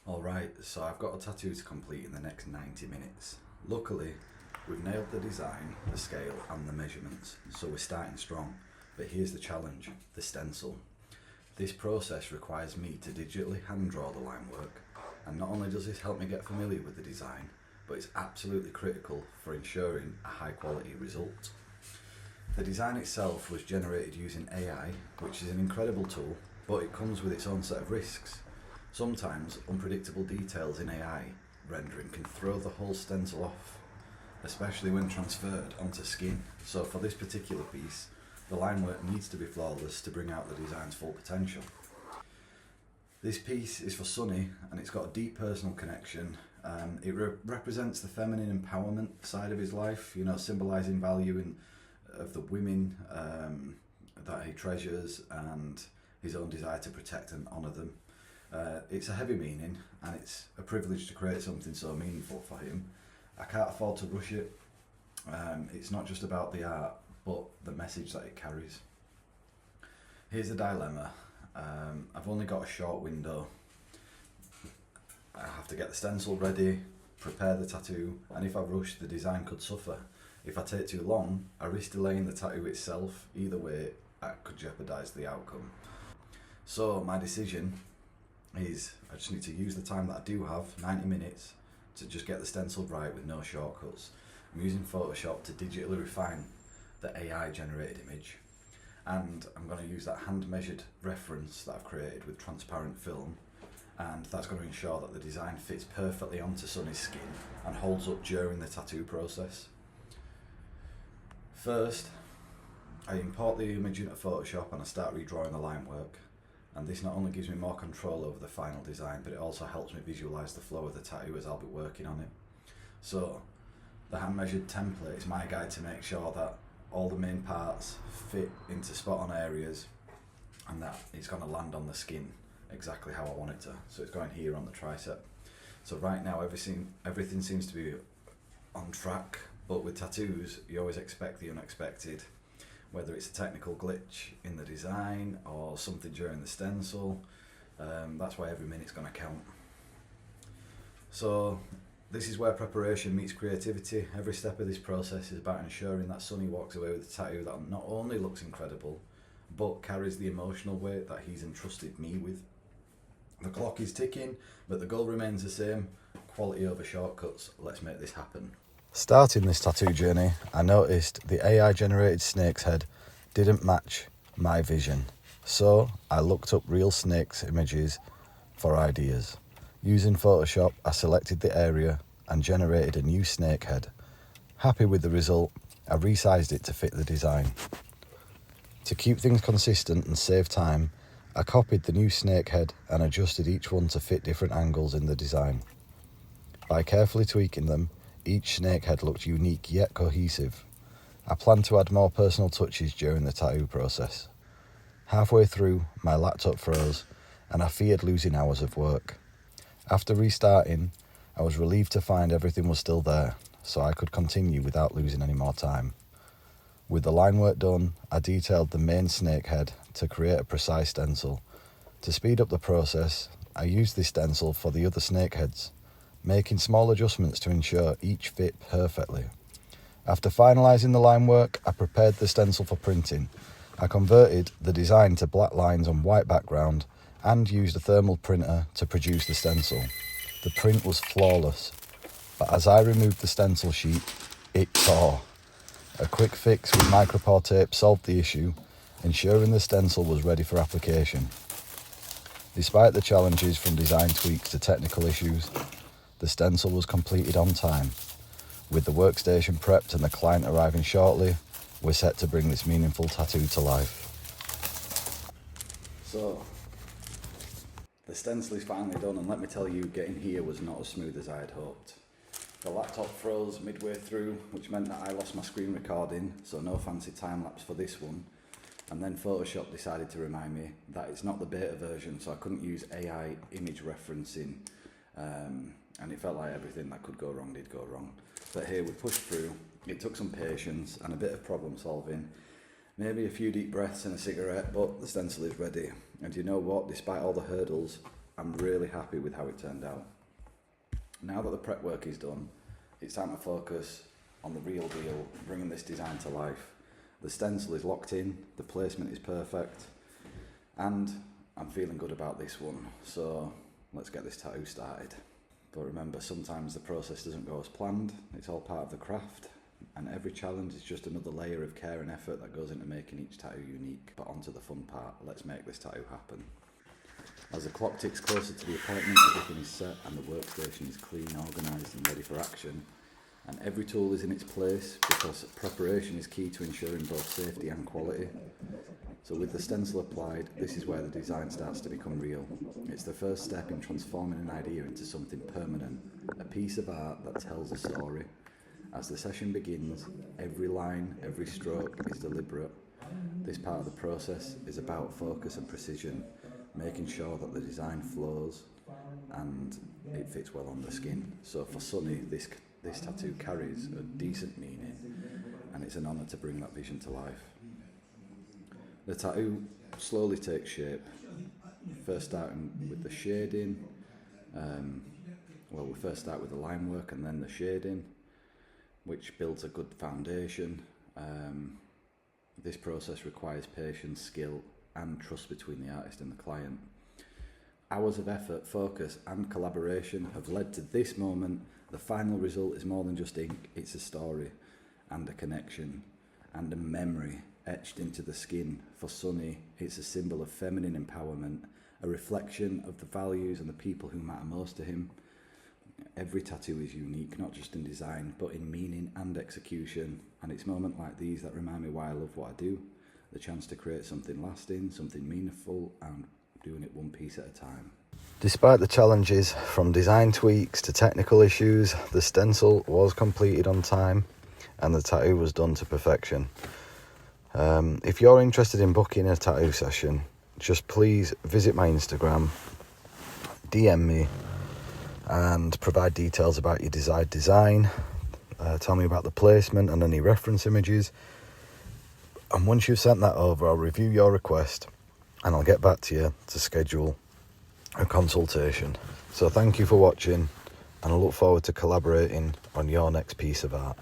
Alright, so I've got a tattoo to complete in the next 90 minutes. Luckily, we've nailed the design, the scale and the measurements, so we're starting strong. But here's the challenge, the stencil. This process requires me to digitally hand draw the line work, and not only does this help me get familiar with the design, but it's absolutely critical for ensuring a high quality result. The design itself was generated using AI, which is an incredible tool, but it comes with its own set of risks. Sometimes unpredictable details in AI rendering can throw the whole stencil off, especially when transferred onto skin. So for this particular piece, the line work needs to be flawless to bring out the design's full potential. This piece is for Sonny and it's got a deep personal connection. It represents the feminine empowerment side of his life, symbolising of the women that he treasures and his own desire to protect and honour them. It's a heavy meaning and it's a privilege to create something so meaningful for him. I can't afford to rush it. It's not just about the art, but the message that it carries. Here's the dilemma. I've only got a short window. I have to get the stencil ready, prepare the tattoo, and if I rush, the design could suffer. If I take too long, I risk delaying the tattoo itself. Either way, that could jeopardise the outcome. So my decision is I just need to use the time that I do have, 90 minutes, to just get the stencil right with no shortcuts. I'm using Photoshop to digitally refine the AI generated image, and I'm going to use that hand measured reference that I've created with transparent film, and that's going to ensure that the design fits perfectly onto Sonny's skin and holds up during the tattoo process. First, I import the image into Photoshop and I start redrawing the line work, and this not only gives me more control over the final design, but it also helps me visualise the flow of the tattoo as I'll be working on it. So the hand measured template is my guide to make sure that all the main parts fit into spot on areas and that it's going to land on the skin exactly how I want it to. So it's going here on the tricep. So right now everything seems to be on track, but with tattoos you always expect the unexpected, whether it's a technical glitch in the design or something during the stencil. That's why every minute's going to count. So this is where preparation meets creativity. Every step of this process is about ensuring that Sonny walks away with a tattoo that not only looks incredible, but carries the emotional weight that he's entrusted me with. The clock is ticking, but the goal remains the same: quality over shortcuts. Let's make this happen. Starting this tattoo journey, I noticed the AI generated snake's head didn't match my vision. So I looked up real snakes images for ideas. Using Photoshop, I selected the area and generated a new snake head. Happy with the result, I resized it to fit the design. To keep things consistent and save time, I copied the new snake head and adjusted each one to fit different angles in the design. By carefully tweaking them, each snake head looked unique yet cohesive. I plan to add more personal touches during the tattoo process. Halfway through, my laptop froze and I feared losing hours of work. After restarting, I was relieved to find everything was still there, so I could continue without losing any more time. With the line work done, I detailed the main snake head to create a precise stencil. To speed up the process, I used this stencil for the other snake heads, making small adjustments to ensure each fit perfectly. After finalising the line work, I prepared the stencil for printing. I converted the design to black lines on white background and used a thermal printer to produce the stencil. The print was flawless, but as I removed the stencil sheet, it tore. A quick fix with micropore tape solved the issue, ensuring the stencil was ready for application. Despite the challenges from design tweaks to technical issues, the stencil was completed on time. With the workstation prepped and the client arriving shortly, we're set to bring this meaningful tattoo to life. So, the stencil is finally done, and let me tell you, getting here was not as smooth as I had hoped. The laptop froze midway through, which meant that I lost my screen recording, so no fancy time lapse for this one. And then Photoshop decided to remind me that it's not the beta version, so I couldn't use AI image referencing, and it felt like everything that could go wrong did go wrong. But here we pushed through. It took some patience and a bit of problem solving, maybe a few deep breaths and a cigarette, but the stencil is ready. And you know what, despite all the hurdles, I'm really happy with how it turned out. Now that the prep work is done, it's time to focus on the real deal, bringing this design to life. The stencil is locked in, the placement is perfect, and I'm feeling good about this one. So let's get this tattoo started. But remember, sometimes the process doesn't go as planned. It's all part of the craft, and every challenge is just another layer of care and effort that goes into making each tattoo unique. But onto the fun part, let's make this tattoo happen. As the clock ticks closer to the appointment, everything is set and the workstation is clean, organised and ready for action. And every tool is in its place because preparation is key to ensuring both safety and quality. So with the stencil applied, this is where the design starts to become real. It's the first step in transforming an idea into something permanent, a piece of art that tells a story. As the session begins, every line, every stroke is deliberate. This part of the process is about focus and precision, making sure that the design flows and it fits well on the skin. So for Sunny, this tattoo carries a decent meaning, and it's an honour to bring that vision to life. The tattoo slowly takes shape, first starting with the shading. We first start with the line work and then the shading, which builds a good foundation. This process requires patience, skill and trust between the artist and the client. Hours of effort, focus and collaboration have led to this moment. The final result is more than just ink, it's a story and a connection and a memory etched into the skin. For Sunny, it's a symbol of feminine empowerment, a reflection of the values and the people who matter most to him. Every tattoo is unique, not just in design, but in meaning and execution. And it's moments like these that remind me why I love what I do. The chance to create something lasting, something meaningful, and doing it one piece at a time. Despite the challenges from design tweaks to technical issues, the stencil was completed on time and the tattoo was done to perfection. If you're interested in booking a tattoo session, just please visit my Instagram, DM me and provide details about your desired design. Tell me about the placement and any reference images. And once you've sent that over, I'll review your request and I'll get back to you to schedule a consultation. So thank you for watching and I look forward to collaborating on your next piece of art.